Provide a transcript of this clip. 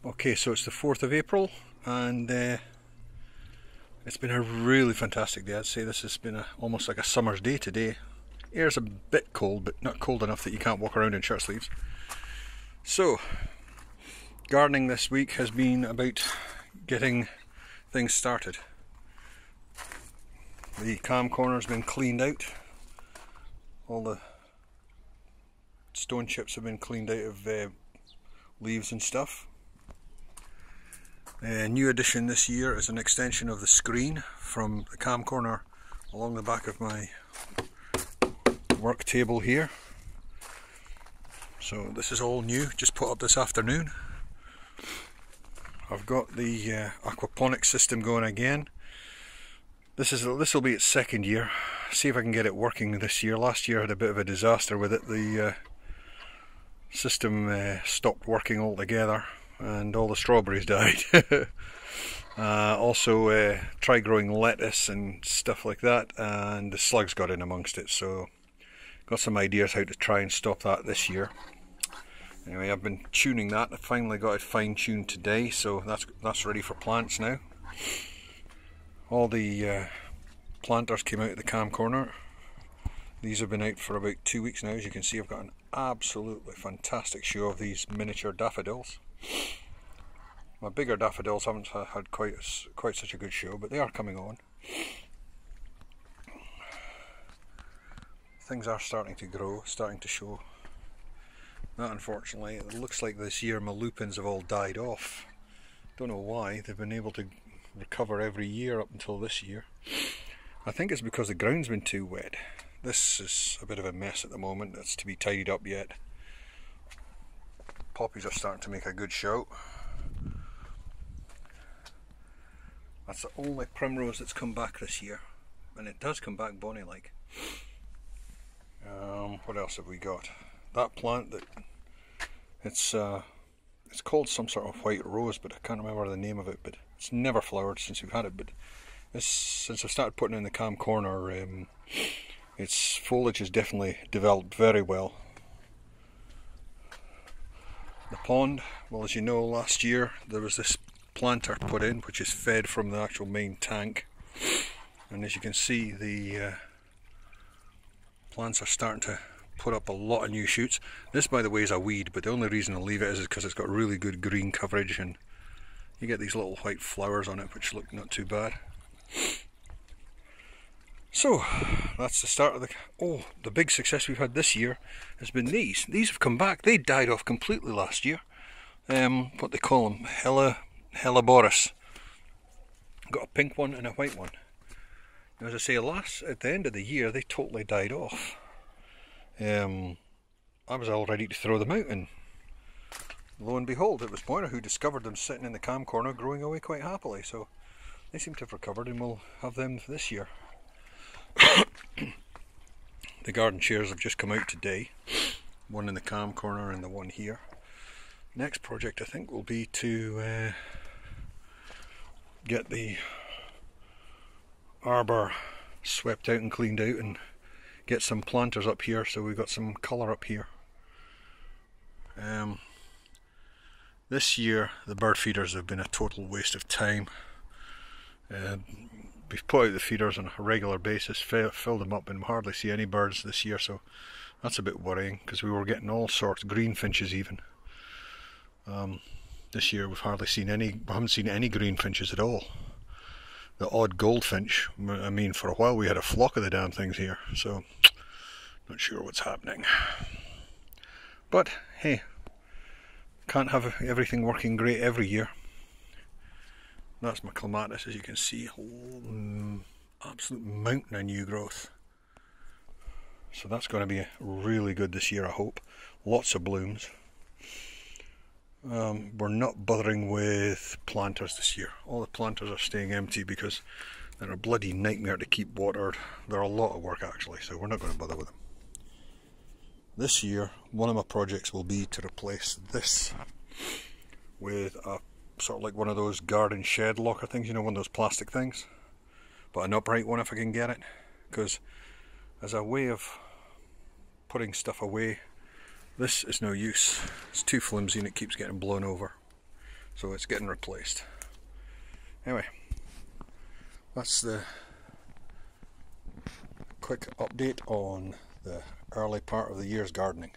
Okay, so it's the 4th of April and it's been a really fantastic day. I'd say this has been almost like a summer's day today. Air's a bit cold, but not cold enough that you can't walk around in shirt sleeves. So, gardening this week has been about getting things started. The calm corner's been cleaned out. All the stone chips have been cleaned out of leaves and stuff. A new addition this year is an extension of the screen from the cam corner along the back of my work table here. So this is all new, just put up this afternoon. I've got the aquaponics system going again. This will be its second year. See if I can get it working this year. Last year I had a bit of a disaster with it. The system stopped working altogether and all the strawberries died. Also tried growing lettuce and stuff like that, and the slugs got in amongst it, so got some ideas how to try and stop that this year. Anyway, I've been tuning that. I finally got it fine-tuned today, so that's ready for plants now. All the planters came out of the cam corner. These have been out for about 2 weeks now. As you can see, I've got an absolutely fantastic show of these miniature daffodils. My bigger daffodils haven't had quite such a good show, but they are coming on. Things are starting to grow, starting to show. That, unfortunately, it looks like this year my lupins have all died off. Don't know why. They've been able to recover every year up until this year. I think it's because the ground's been too wet. This is a bit of a mess at the moment. That's to be tidied up yet. Poppies are starting to make a good shout. That's the only primrose that's come back this year, and it does come back bonny like. What else have we got? That plant that it's called some sort of white rose, but I can't remember the name of it. But it's never flowered since we've had it. But since I've started putting it in the cam corner, its foliage has definitely developed very well. The pond, well, as you know, last year there was this planter put in which is fed from the actual main tank, and as you can see, the plants are starting to put up a lot of new shoots. This, by the way, is a weed, but the only reason I leave it is because it's got really good green coverage and you get these little white flowers on it which look not too bad. So that's the start of the big success we've had this year has been these. These have come back. They died off completely last year. What they call them, Helleborus. Got a pink one and a white one. Now, as I say, at the end of the year they totally died off. I was all ready to throw them out, and lo and behold, it was Moira who discovered them sitting in the cam corner growing away quite happily. So they seem to have recovered, and we'll have them this year. The garden chairs have just come out today, one in the cam corner and the one here. Next project I think will be to get the arbour swept out and cleaned out and get some planters up here so we've got some colour up here. This year the bird feeders have been a total waste of time. We've put out the feeders on a regular basis, filled them up, and we hardly see any birds this year, so that's a bit worrying because we were getting all sorts, greenfinches even. This year we haven't seen any greenfinches at all. The odd goldfinch, I mean, for a while we had a flock of the damn things here, so not sure what's happening. But hey, can't have everything working great every year. That's my clematis, as you can see, a whole absolute mountain of new growth. So that's going to be really good this year, I hope. Lots of blooms. We're not bothering with planters this year. All the planters are staying empty because they're a bloody nightmare to keep watered. They're a lot of work actually, so we're not going to bother with them. This year, one of my projects will be to replace this with a sort of like one of those garden shed locker things, you know, one of those plastic things, but an upright one if I can get it, because as a way of putting stuff away, this is no use. It's too flimsy and it keeps getting blown over. so it's getting replaced. Anyway, that's the quick update on the early part of the year's gardening.